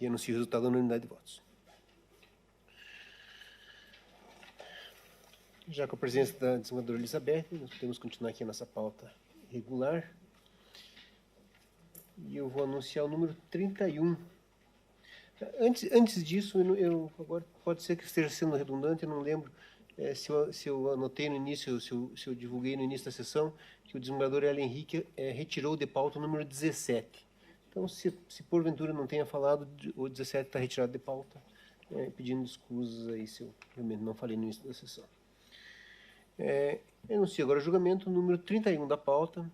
E anuncio o resultado da unanimidade de votos. Já com a presença da desembargadora Elizabeth, nós podemos continuar aqui a nossa pauta regular. E eu vou anunciar o número 31. Antes disso, agora pode ser que esteja sendo redundante, eu não lembro se eu anotei no início, se eu divulguei no início da sessão, que o desembargador Hélio Henrique retirou de pauta o número 17. Então, se porventura não tenha falado, o 17 está retirado de pauta, pedindo escusas aí se eu realmente não falei no início da sessão. Anuncio agora o julgamento número 31 da pauta,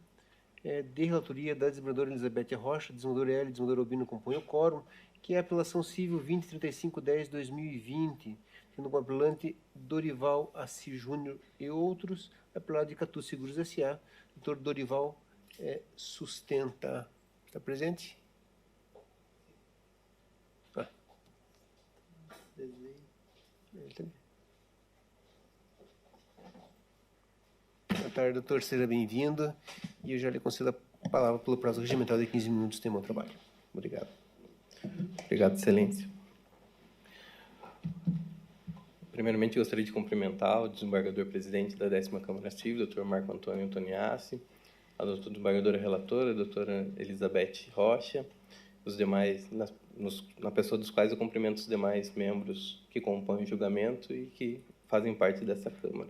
de relatoria da desembargadora Elizabeth Rocha, desembargador Hélio e desembargador Albino compõem o quórum, que é a apelação civil 203510-2020, tendo como apelante Dorival Assis Júnior e outros, apelado de Catu Seguros S.A. Doutor Dorival sustenta. Está presente? Boa tarde, doutor. Seja bem-vindo. E eu já lhe concedo a palavra pelo prazo regimental de 15 minutos. Tem bom trabalho. Obrigado. Obrigado, Excelência. Primeiramente, gostaria de cumprimentar o desembargador-presidente da 10ª Câmara Civil, Dr. Marco Antônio Antoniassi, a doutora desembargadora relatora, a doutora Elizabeth Rocha, os demais, na pessoa dos quais eu cumprimento os demais membros que compõem o julgamento e que fazem parte dessa Câmara.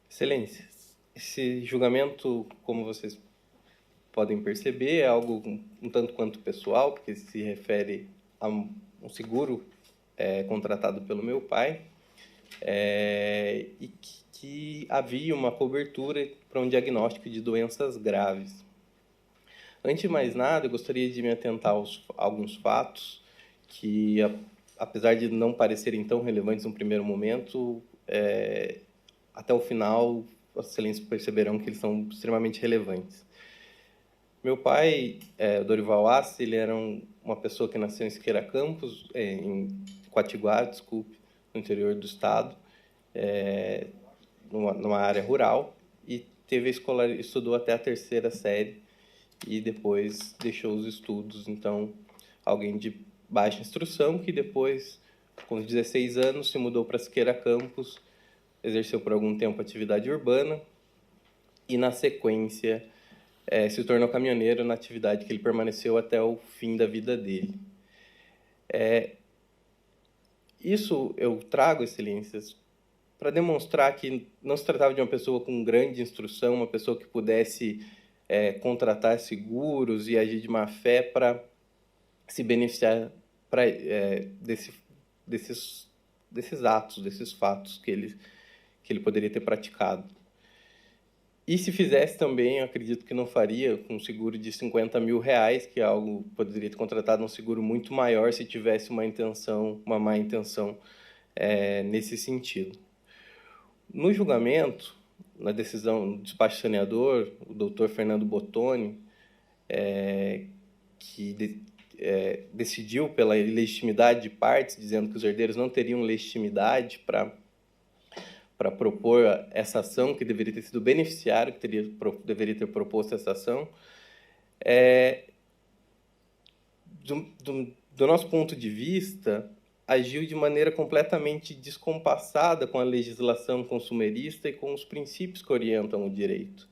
Excelências, esse julgamento, como vocês podem perceber, é algo um tanto quanto pessoal, porque se refere a um seguro contratado pelo meu pai, e que havia uma cobertura para um diagnóstico de doenças graves. Antes de mais nada, eu gostaria de me atentar a alguns fatos que, apesar de não parecerem tão relevantes no primeiro momento, até o final, Vossas Excelências perceberão que eles são extremamente relevantes. Meu pai, Dorival Assis, ele era uma pessoa que nasceu em Siqueira Campos, em Quatiguá, desculpe, no interior do estado, numa área rural, e estudou até a 3ª série e depois deixou os estudos. Então, alguém de baixa instrução que depois, com 16 anos, se mudou para Siqueira Campos, exerceu por algum tempo atividade urbana e, na sequência, se tornou caminhoneiro na atividade que ele permaneceu até o fim da vida dele. Isso eu trago, Excelências, para demonstrar que não se tratava de uma pessoa com grande instrução, uma pessoa que pudesse contratar seguros e agir de má fé para se beneficiar desses atos, desses fatos que ele poderia ter praticado. E se fizesse também, eu acredito que não faria com um seguro de R$50 mil, que é algo que poderia ter contratado um seguro muito maior se tivesse uma má intenção nesse sentido. No julgamento, na decisão do despacho saneador, o doutor Fernando Bottoni, que decidiu pela ilegitimidade de partes, dizendo que os herdeiros não teriam legitimidade para propor essa ação, que deveria ter sido o beneficiário que deveria ter proposto essa ação. Do nosso ponto de vista, agiu de maneira completamente descompassada com a legislação consumerista e com os princípios que orientam o direito.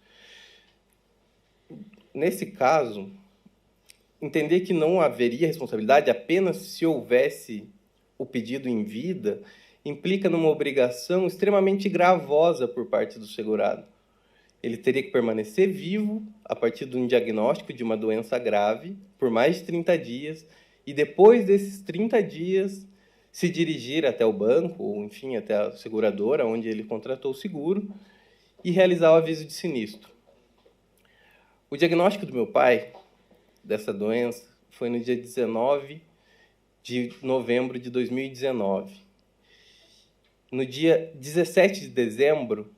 Nesse caso, entender que não haveria responsabilidade apenas se houvesse o pedido em vida implica numa obrigação extremamente gravosa por parte do segurado. Ele teria que permanecer vivo a partir de um diagnóstico de uma doença grave por mais de 30 dias e, depois desses 30 dias, se dirigir até o banco, ou, enfim, até a seguradora onde ele contratou o seguro e realizar o aviso de sinistro. O diagnóstico do meu pai dessa doença foi no dia 19 de novembro de 2019. No dia 17 de dezembro,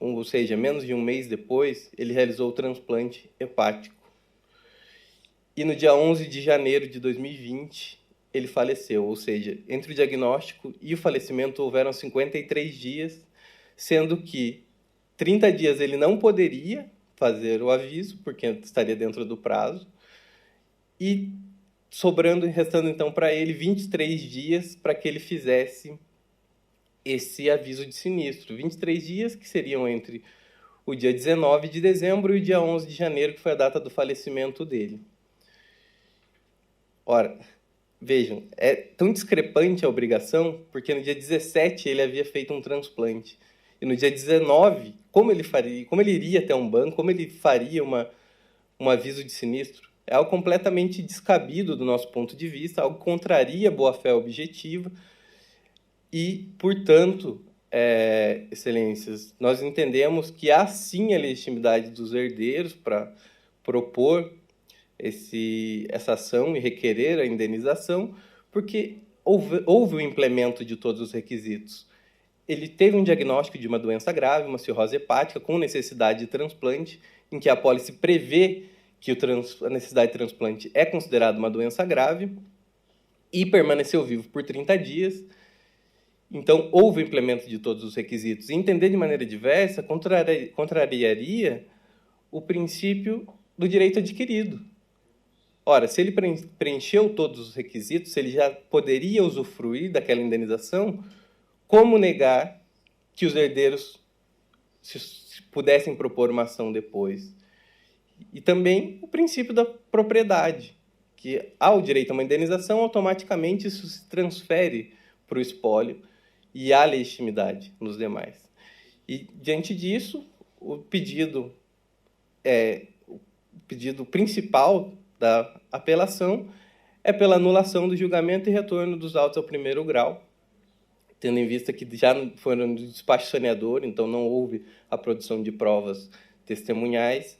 ou seja, menos de um mês depois, ele realizou o transplante hepático. E no dia 11 de janeiro de 2020, ele faleceu, ou seja, entre o diagnóstico e o falecimento houveram 53 dias, sendo que 30 dias ele não poderia fazer o aviso, porque estaria dentro do prazo, e restando então para ele 23 dias para que ele fizesse esse aviso de sinistro. 23 dias que seriam entre o dia 19 de dezembro e o dia 11 de janeiro, que foi a data do falecimento dele. Ora, vejam, é tão discrepante a obrigação, porque no dia 17 ele havia feito um transplante. E no dia 19, como ele iria até um banco, como ele faria um aviso de sinistro? É algo completamente descabido do nosso ponto de vista, algo que contraria a boa-fé objetiva e, portanto, excelências, nós entendemos que há sim a legitimidade dos herdeiros para propor essa ação e requerer a indenização, porque houve o implemento de todos os requisitos. Ele teve um diagnóstico de uma doença grave, uma cirrose hepática, com necessidade de transplante, em que a apólice prevê que a necessidade de transplante é considerada uma doença grave, e permaneceu vivo por 30 dias. Então, houve o implemento de todos os requisitos. E entender de maneira diversa contrariaria o princípio do direito adquirido. Ora, se ele preencheu todos os requisitos, se ele já poderia usufruir daquela indenização, como negar que os herdeiros se pudessem propor uma ação depois? E também o princípio da propriedade, que há o direito a uma indenização, automaticamente isso se transfere para o espólio e há legitimidade nos demais. E, diante disso, o pedido principal da apelação é pela anulação do julgamento e retorno dos autos ao primeiro grau, tendo em vista que já foram no despacho saneador, então não houve a produção de provas testemunhais,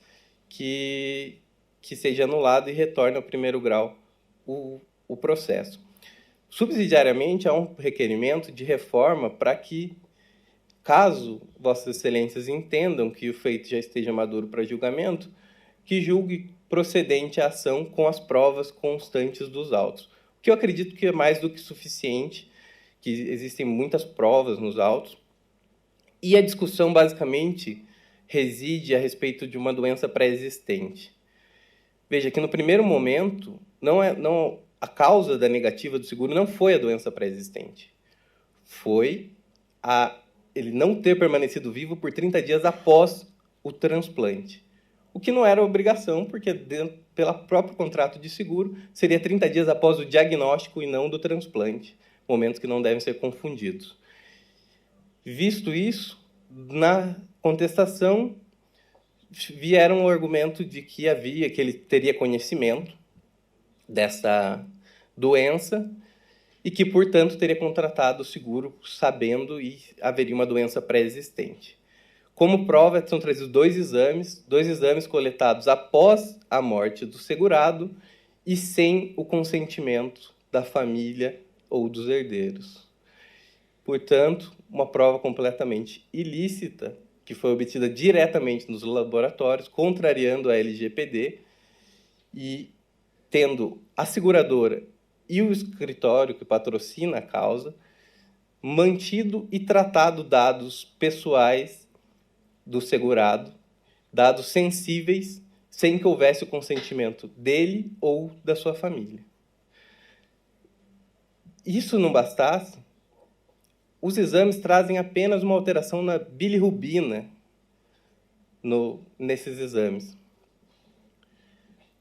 que seja anulado e retorne ao primeiro grau o processo. Subsidiariamente, há um requerimento de reforma para que, caso Vossas Excelências entendam que o feito já esteja maduro para julgamento, que julgue procedente a ação com as provas constantes dos autos. O que eu acredito que é mais do que suficiente, que existem muitas provas nos autos, e a discussão, basicamente, reside a respeito de uma doença pré-existente. Veja que, no primeiro momento, a causa da negativa do seguro não foi a doença pré-existente. Foi ele não ter permanecido vivo por 30 dias após o transplante. O que não era obrigação, porque, pelo próprio contrato de seguro, seria 30 dias após o diagnóstico e não do transplante, momentos que não devem ser confundidos. Visto isso, na contestação, vieram o argumento de que ele teria conhecimento dessa doença e que, portanto, teria contratado o seguro sabendo e haveria uma doença pré-existente. Como prova, são trazidos dois exames coletados após a morte do segurado e sem o consentimento da família ou dos herdeiros. Portanto, uma prova completamente ilícita, que foi obtida diretamente nos laboratórios, contrariando a LGPD, e tendo a seguradora e o escritório que patrocina a causa mantido e tratado dados pessoais do segurado, dados sensíveis, sem que houvesse o consentimento dele ou da sua família. Isso não bastasse, os exames trazem apenas uma alteração na bilirrubina nesses exames.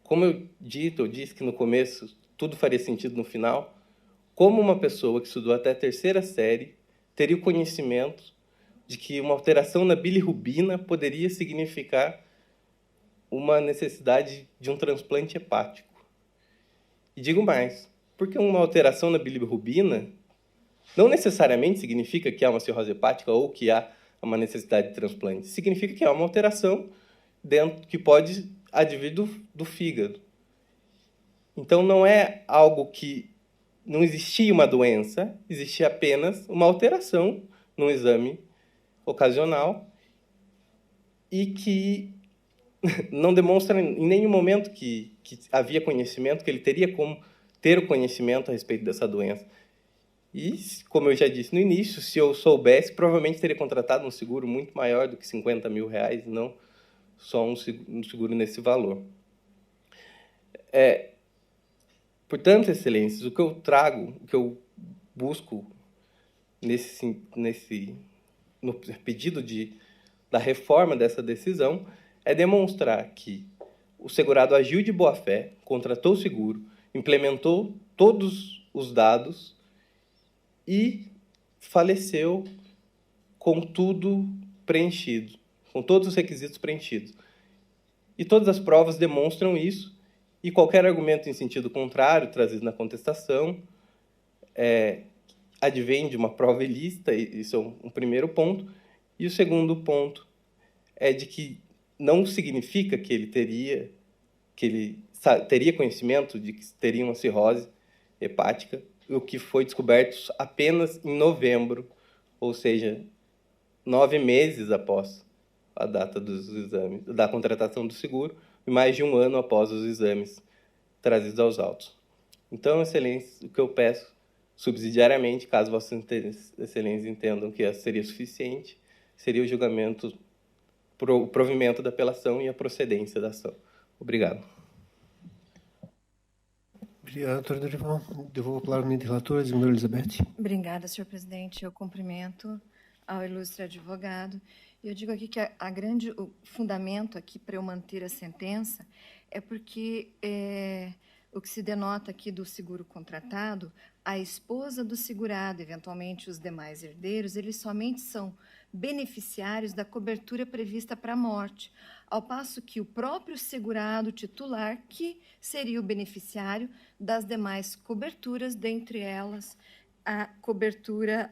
Como eu disse que no começo tudo faria sentido no final, como uma pessoa que estudou até a terceira série teria o conhecimento de que uma alteração na bilirrubina poderia significar uma necessidade de um transplante hepático? E digo mais, porque uma alteração na bilirrubina não necessariamente significa que há uma cirrose hepática ou que há uma necessidade de transplante. Significa que há uma alteração que pode advir do fígado. Então, não é algo que não existia uma doença, existia apenas uma alteração no exame ocasional e que não demonstra em nenhum momento que havia conhecimento, que ele teria como ter o conhecimento a respeito dessa doença. E, como eu já disse no início, se eu soubesse, provavelmente teria contratado um seguro muito maior do que R$50 mil, não só um seguro nesse valor. Portanto, excelências, o que eu trago, o que eu busco no pedido da reforma dessa decisão é demonstrar que o segurado agiu de boa-fé, contratou o seguro, implementou todos os dados e faleceu com tudo preenchido, com todos os requisitos preenchidos. E todas as provas demonstram isso, e qualquer argumento em sentido contrário trazido na contestação advém de uma prova ilícita, isso é um primeiro ponto. E o segundo ponto é de que não significa que ele teria conhecimento de que teria uma cirrose hepática, o que foi descoberto apenas em novembro, ou seja, 9 meses após a data dos exames, da contratação do seguro, e mais de 1 ano após os exames trazidos aos autos. Então, excelência, o que eu peço subsidiariamente, caso vossas excelências entendam que seria suficiente, seria o julgamento, o provimento da apelação e a procedência da ação. Obrigado. Obrigado, doutor Dorival. Devolvo a palavra ao relator, desembargadora Elizabeth. Obrigada, senhor presidente. Eu cumprimento ao ilustre advogado. Eu digo aqui que o fundamento aqui para eu manter a sentença é porque o que se denota aqui do seguro contratado, a esposa do segurado, eventualmente os demais herdeiros, eles somente são beneficiários da cobertura prevista para a morte, ao passo que o próprio segurado titular, que seria o beneficiário das demais coberturas, dentre elas a cobertura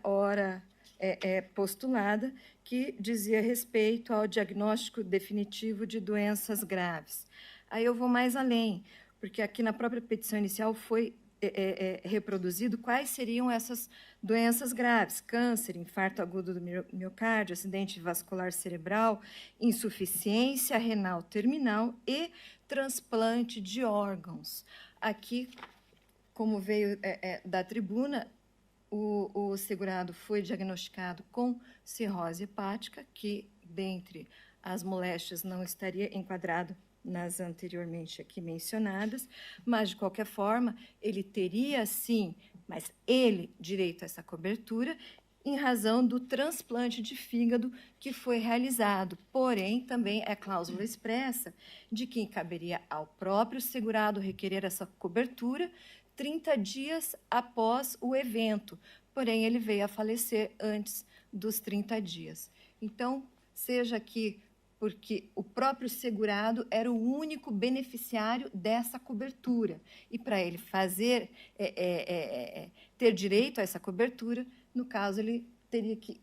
postulada, que dizia respeito ao diagnóstico definitivo de doenças graves. Aí eu vou mais além, porque aqui na própria petição inicial foi reproduzido quais seriam essas doenças graves: câncer, infarto agudo do miocárdio, acidente vascular cerebral, insuficiência renal terminal e transplante de órgãos. Aqui, como veio da tribuna, o segurado foi diagnosticado com cirrose hepática, que, dentre as moléstias, não estaria enquadrado nas anteriormente aqui mencionadas, mas, de qualquer forma, ele teria, sim, mas ele, direito a essa cobertura, em razão do transplante de fígado que foi realizado. Porém, também é cláusula expressa de que caberia ao próprio segurado requerer essa cobertura 30 dias após o evento. Porém, ele veio a falecer antes dos 30 dias. Então, seja que porque o próprio segurado era o único beneficiário dessa cobertura. E para ele ter direito a essa cobertura, no caso, ele teria que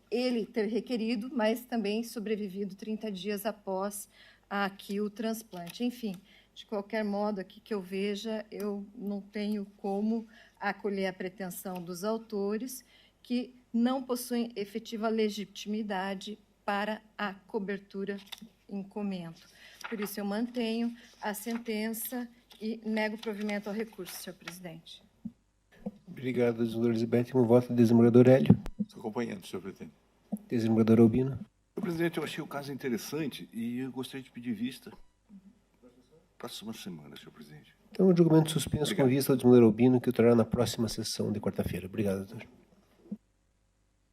ter requerido, mas também sobrevivido 30 dias após aqui o transplante. Enfim, de qualquer modo, aqui que eu veja, eu não tenho como acolher a pretensão dos autores, que não possuem efetiva legitimidade para a cobertura em comento. Por isso, eu mantenho a sentença e nego provimento ao recurso, senhor presidente. Obrigado, desembargadora Elizabeth. Um voto do desembargador Hélio. Estou acompanhando, senhor presidente. Desembargador Albino. Senhor presidente, eu achei o caso interessante e eu gostaria de pedir vista. Próxima semana, senhor presidente. Então, o julgamento suspenso com vista ao desembargador Albino, que o trará na próxima sessão de quarta-feira. Obrigado, doutor.